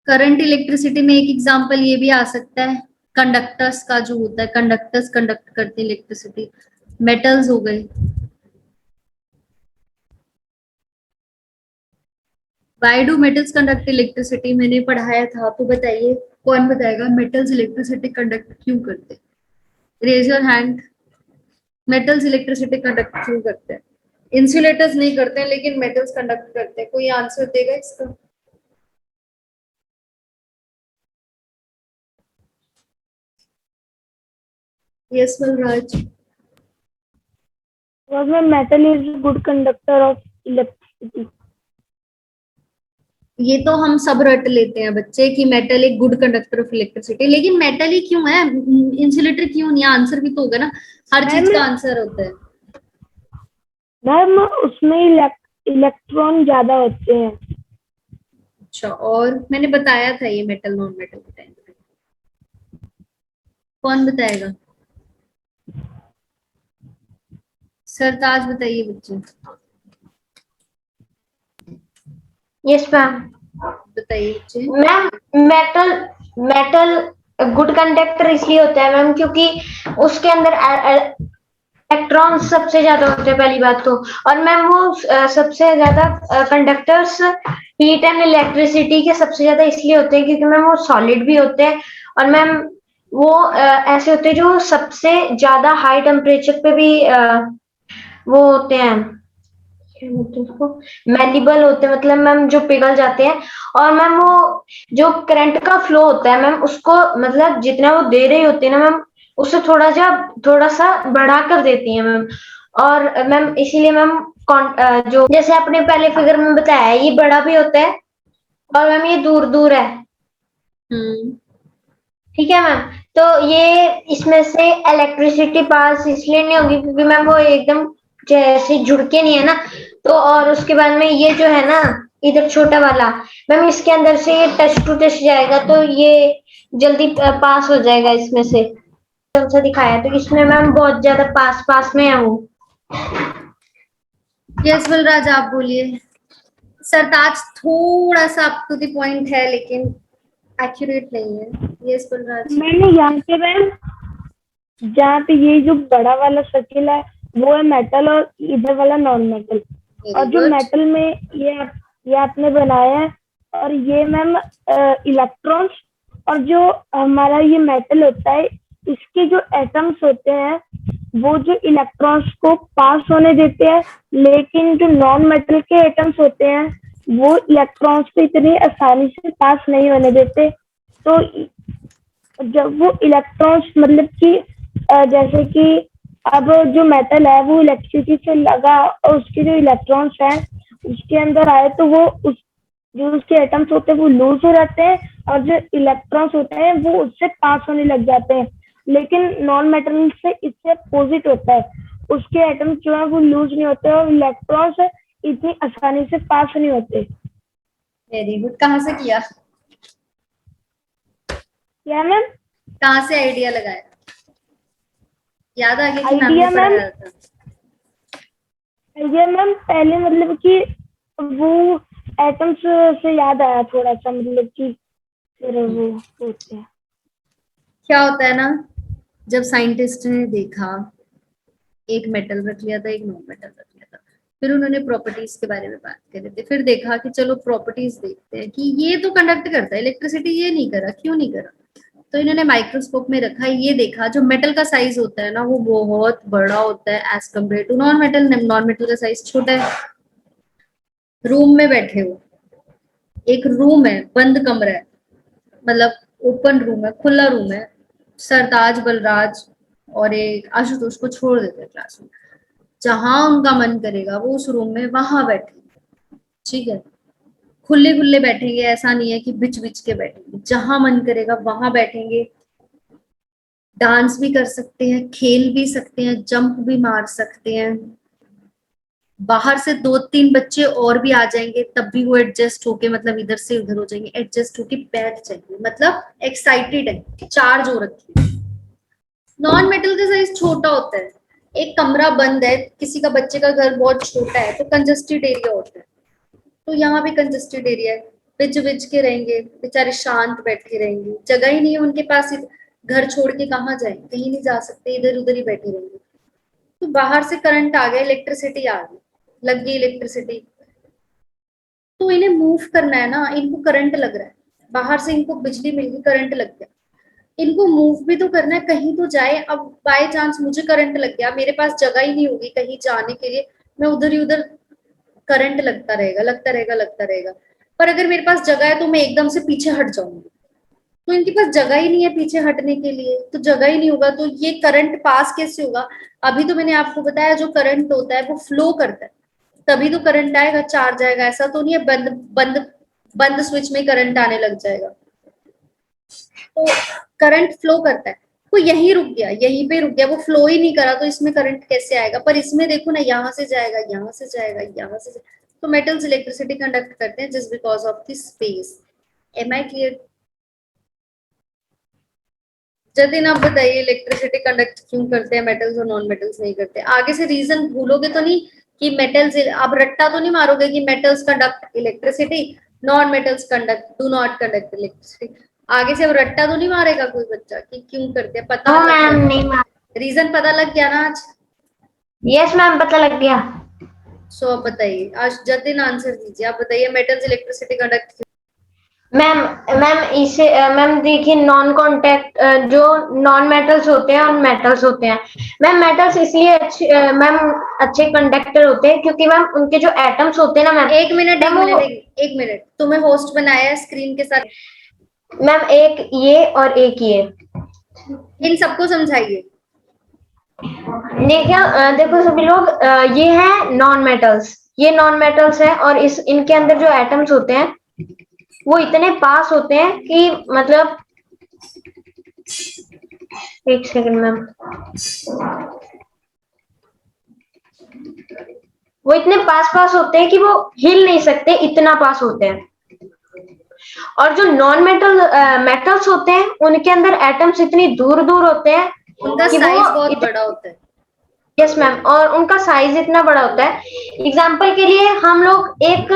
Current electricity में एक example ये भी आ सकता है, कंडक्टर्स का जो होता है, कंडक्टर्स कंडक्ट करते हैं इलेक्ट्रिसिटी, मेटल्स हो गए। Why do metals conduct electricity, मैंने पढ़ाया था, तो बताइए कौन बताएगा मेटल्स इलेक्ट्रिसिटी कंडक्ट क्यों करते? Raise your hand. Metals electricity conduct क्यों करते हैं? इंसुलेटर्स नहीं करते हैं लेकिन मेटल्स कंडक्ट करते हैं, कोई आंसर देगा इसका? Yes Balraj. Metal is good conductor of electricity. ये तो हम सब रट लेते हैं बच्चे कि मेटल एक गुड कंडक्टर ऑफ इलेक्ट्रिसिटी, लेकिन मेटल ही क्यों है, इंसुलेटर क्यों नहीं? आंसर भी तो होगा ना, हर चीज का आंसर होता है। मैम उसमें इलेक्ट्रॉन ज्यादा होते हैं। अच्छा, और मैंने बताया था ये मेटल नॉन मेटल के टाइम पे, कौन बताएगा? सरताज बताइए बच्चे। Yes ma'am. बताइए बच्चे। Ma'am metal metal good conductor इसलिए होता है मैम क्योंकि उसके अंदर इलेक्ट्रॉन सबसे ज्यादा होते हैं पहली बात तो। और मैम वो सबसे ज्यादा कंडक्टर्स हीट एंड इलेक्ट्रिसिटी के सबसे ज्यादा इसलिए होते हैं क्योंकि मैम वो सॉलिड भी होते हैं। और मैम वो ऐसे होते हैं जो सबसे ज्यादा हाई टेम्परेचर पे भी वो होते हैं, मैलिबल होते हैं, मतलब मैम जो पिघल जाते हैं। और मैम वो जो करंट का फ्लो होता है मैम उसको मतलब जितना वो दे रही होती है ना मैम उससे थोड़ा सा बढ़ा कर देती है मैम। और मैम इसीलिए मैम जो जैसे आपने पहले फिगर में बताया ये बड़ा भी होता है और मैम ये दूर दूर है। ठीक है मैम। तो ये इसमें से इलेक्ट्रिसिटी पास इसलिए नहीं होगी क्योंकि मैम वो एकदम जैसे जुड़ के नहीं है ना। तो और उसके बाद में ये जो है ना इधर छोटा वाला मैम इसके अंदर से ये टच टू टच जाएगा तो ये जल्दी पास हो जाएगा इसमें से। कौन सा दिखाया तो इसमें मैम बहुत ज्यादा पास पास में है वो। यस बलराज आप बोलिए। सरताज थोड़ा सा अप टू द पॉइंट है लेकिन एक्यूरेट नहीं है। यस बलराज। मैंने यहाँ पे मैम जहाँ पे ये जो बड़ा वाला सर्किल है वो है मेटल और इधर वाला नॉन मेटल। और जो मेटल में ये आपने बनाया है और ये मैम इलेक्ट्रॉन्स और जो हमारा ये मेटल होता है इसके जो एटम्स होते हैं वो जो इलेक्ट्रॉन्स को पास होने देते हैं, लेकिन जो नॉन मेटल के एटम्स होते हैं वो इलेक्ट्रॉन्स को इतनी आसानी से पास नहीं होने देते। तो जब वो इलेक्ट्रॉन्स मतलब कि जैसे कि अब जो मेटल है वो इलेक्ट्रिसिटी से लगा और उसके जो इलेक्ट्रॉन्स हैं उसके अंदर आए तो वो उस जो उसके एटम्स होते हैं वो लूज हो जाते हैं और जो इलेक्ट्रॉन्स होते हैं वो उससे पास होने लग जाते हैं। लेकिन नॉन मेटल से इससे अपोजिट होता है, उसके एटम्स जो है वो लूज नहीं होते और इलेक्ट्रॉन्स इतनी आसानी से पास नहीं होते। Very good. कहाँ से किया? क्या मैम? कहाँ से आइडिया लगाया? याद आ गया कि मैम आइडिया ने मैम पढ़ाया था? आइडिया मैम पहले मतलब कि वो एटम्स से याद आया थोड़ा सा, मतलब कि फिर वो होते हैं। क्या होता है ना, जब साइंटिस्ट ने देखा, एक मेटल रख लिया था एक नॉन मेटल रख लिया था, फिर उन्होंने प्रॉपर्टीज के बारे में बात करी थी, फिर देखा कि चलो प्रॉपर्टीज देखते हैं कि ये तो कंडक्ट करता है इलेक्ट्रिसिटी, ये नहीं करा, क्यों नहीं करा? तो इन्होंने माइक्रोस्कोप में रखा, ये देखा जो मेटल का साइज होता है ना वो बहुत बड़ा होता है as compare to non metal. Non metal का साइज छोटा है। रूम में बैठे हो, एक रूम है, बंद कमरा है, मतलब ओपन रूम है, खुला रूम है, सरताज बलराज और एक आशुतोष को छोड़ देते हैं क्लास में, जहां उनका मन करेगा वो उस रूम में वहां बैठेंगे। ठीक है, खुले खुले बैठेंगे, ऐसा नहीं है कि बिच बिच के बैठेंगे, जहां मन करेगा वहां बैठेंगे। डांस भी कर सकते हैं, खेल भी सकते हैं, जंप भी मार सकते हैं। बाहर से 2-3 बच्चे और भी आ जाएंगे तब भी वो एडजस्ट होके, मतलब इधर से उधर हो जाएंगे, एडजस्ट होके बैठ जाएंगे, मतलब एक्साइटेड है, चार्ज हो रखी है। नॉन मेटल का साइज छोटा होता है, एक कमरा बंद है, किसी का बच्चे का घर बहुत छोटा है तो कंजस्टेड एरिया होता है, तो यहाँ भी कंजस्टेड एरिया है, बिच बिच के रहेंगे, बेचारे शांत बैठे रहेंगे, जगह ही नहीं है उनके पास, घर छोड़ के कहाँ जाए, कहीं नहीं जा सकते, इधर उधर ही बैठे रहेंगे। तो बाहर से करंट आ गया, इलेक्ट्रिसिटी आ गई, लग गई इलेक्ट्रिसिटी, तो इन्हें मूव करना है ना, इनको करंट लग रहा है, बाहर से इनको बिजली मिल गई, करंट लग गया, इनको मूव भी तो करना है, कहीं तो जाए। अब बाय चांस मुझे करंट लग गया, मेरे पास जगह ही नहीं होगी कहीं जाने के लिए, मैं उधर ही उधर, करंट लगता रहेगा, लगता रहेगा, लगता रहेगा। पर अगर मेरे पास जगह है तो मैं एकदम से पीछे हट जाऊंगी, तो इनके पास जगह ही नहीं है पीछे हटने के लिए, तो जगह ही नहीं होगा तो ये करंट पास कैसे होगा। अभी तो मैंने आपको बताया जो करंट होता है वो फ्लो करता है, तभी तो करंट आएगा, चार्ज आएगा, ऐसा तो नहीं है बंद बंद बंद स्विच में करंट आने लग जाएगा। तो करंट फ्लो करता है, वो यहीं रुक गया, यहीं पे रुक गया, वो फ्लो ही नहीं करा तो इसमें करंट कैसे आएगा। पर इसमें देखो ना, यहाँ से जाएगा, यहाँ से जाएगा, यहाँ से जाएगा। तो मेटल्स इलेक्ट्रिसिटी कंडक्ट करते हैं just because of the space. Am I clear? Jatin आप बताइए, इलेक्ट्रिसिटी कंडक्ट क्यों करते हैं मेटल्स और नॉन मेटल्स नहीं करते? आगे से रीजन भूलोगे तो नहीं कि मेटल्स, अब रट्टा तो नहीं मारोगे कि metals conduct electricity, non metals conduct do not conduct electricity. आगे से अब रट्टा तो नहीं मारेगा कोई बच्चा कि क्यों करते हैं, पता नो मैम, नहीं मैम। रीजन पता लग गया ना आज? यस मैम, पता लग गया। सो अब बताइए, आज जतिन आंसर दीजिए, आप बताइए metals electricity conduct. Ma'am ma'am इसे मैम देखिए, नॉन कांटेक्ट जो नॉन मेटल्स होते हैं और मेटल्स होते हैं, मैम मेटल्स इसलिए अच्छे मैम अच्छे कंडक्टर होते हैं क्योंकि मैम उनके जो एटम्स होते हैं ना मैम। एक मिनट, एक मिनट, तुम्हें होस्ट बनाया है स्क्रीन के साथ। मैम एक ये और एक ये, इन सबको समझाइए। देखिए देखो सभी लोग, ये है नॉन मेटल्स, ये नॉन मेटल्स है और इस इनके अंदर जो एटम्स होते हैं वो इतने पास होते हैं कि मतलब, एक सेकंड मैम, वो इतने पास पास होते हैं कि वो हिल नहीं सकते, इतना पास होते हैं। और जो नॉन मेटल्स होते हैं उनके अंदर एटम्स इतनी दूर दूर होते हैं उनका कि साइज बहुत बड़ा होता है। यस मैम, और उनका साइज इतना बड़ा होता है। एग्जाम्पल के लिए हम लोग एक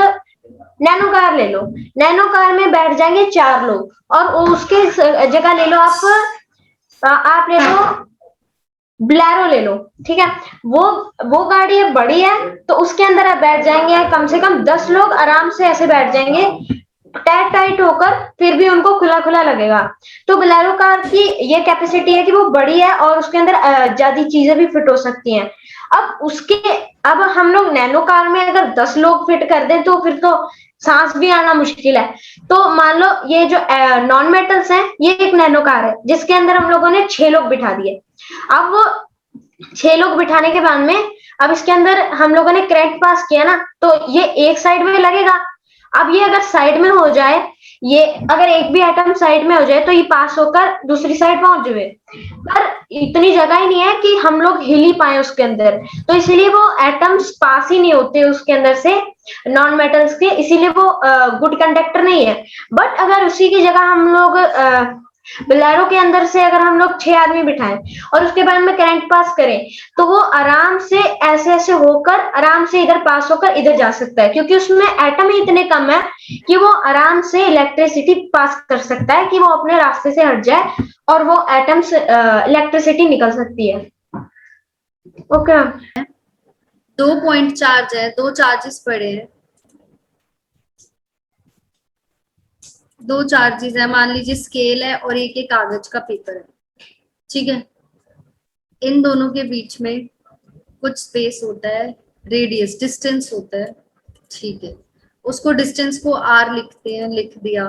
नैनो कार ले लो, नैनो कार में बैठ जाएंगे 4 लोग, और उसके जगह ले लो आप ले लो ब्लैरो ले लो, ठीक है। वो गाड़ी है बड़ी है तो उसके अंदर आप बैठ जाएंगे, कम से कम 10 लोग आराम से ऐसे बैठ जाएंगे, टाइट टाइट होकर, फिर भी उनको खुला खुला लगेगा। तो बोलेरो कार की ये कैपेसिटी है कि वो बड़ी है और उसके अंदर ज्यादा चीजें भी फिट हो सकती हैं। अब हम लोग नैनो कार में अगर 10 लोग फिट कर दें तो फिर तो सांस भी आना मुश्किल है। तो मान लो ये जो नॉन मेटल्स हैं, ये एक नैनो कार है जिसके अंदर हम लोगों ने 6 लोग बिठा दिए। अब वो 6 लोग बिठाने के बाद में अब इसके अंदर हम लोगों ने करंट पास किया ना, तो ये एक साइड में लगेगा। अब ये अगर साइड में हो जाए, ये अगर एक भी एटम साइड में हो जाए तो ये पास होकर दूसरी साइड पहुंच जाए, पर इतनी जगह ही नहीं है कि हम लोग हिल ही पाए उसके अंदर, तो इसीलिए वो एटम्स पास ही नहीं होते उसके अंदर से नॉन मेटल्स के, इसीलिए वो गुड कंडक्टर नहीं है। बट अगर उसी की जगह हम लोग बोलेरो के अंदर से अगर हम लोग 6 आदमी बिठाएं और उसके बाद में करंट पास करें, तो वो आराम से ऐसे ऐसे होकर आराम से इधर पास होकर इधर जा सकता है, क्योंकि उसमें एटम ही इतने कम है कि वो आराम से इलेक्ट्रिसिटी पास कर सकता है कि वो अपने रास्ते से हट जाए और वो एटम से इलेक्ट्रिसिटी निकल सकती है। ओके, 2 पॉइंट चार्ज है, 2 चार्जेस पड़े हैं, 2 चार्जेस है, मान लीजिए स्केल है और एक कागज का पेपर है, ठीक है। इन दोनों के बीच में कुछ स्पेस होता है, रेडियस डिस्टेंस होता है, ठीक है। उसको डिस्टेंस को आर लिखते हैं, लिख दिया।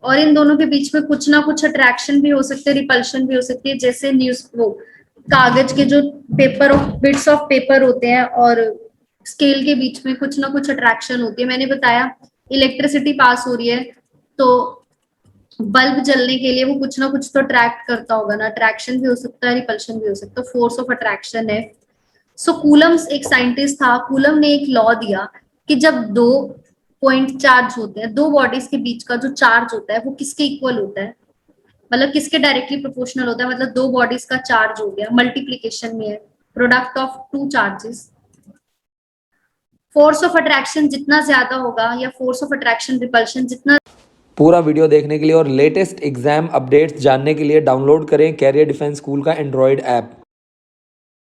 और इन दोनों के बीच में कुछ ना कुछ अट्रैक्शन भी हो सकते हैं, रिपल्शन भी हो सकती है, जैसे न्यूज वो कागज के जो पेपर बिट्स ऑफ पेपर होते हैं और स्केल के बीच में कुछ ना कुछ अट्रैक्शन होती है। मैंने बताया इलेक्ट्रिसिटी पास हो रही है तो बल्ब जलने के लिए वो कुछ ना कुछ तो अट्रैक्ट करता होगा ना, अट्रैक्शन भी हो सकता है, रिपल्शन भी हो सकता है, फोर्स ऑफ अट्रैक्शन है। सो कूलम एक साइंटिस्ट था, कूलम ने एक लॉ दिया कि जब 2 पॉइंट चार्ज होते हैं, 2 बॉडीज के बीच का जो चार्ज होता है वो किसके इक्वल होता है, मतलब किसके डायरेक्टली प्रोपोर्शनल होता है, मतलब 2 बॉडीज का चार्ज हो गया, मल्टीप्लीकेशन में है, product of 2 charges force of attraction जितना ज्यादा होगा या फोर्स ऑफ अट्रैक्शन रिपल्शन जितना पूरा वीडियो देखने के लिए और लेटेस्ट एग्जाम अपडेट्स जानने के लिए डाउनलोड करें कैरियर डिफेंस स्कूल का एंड्रॉयड ऐप।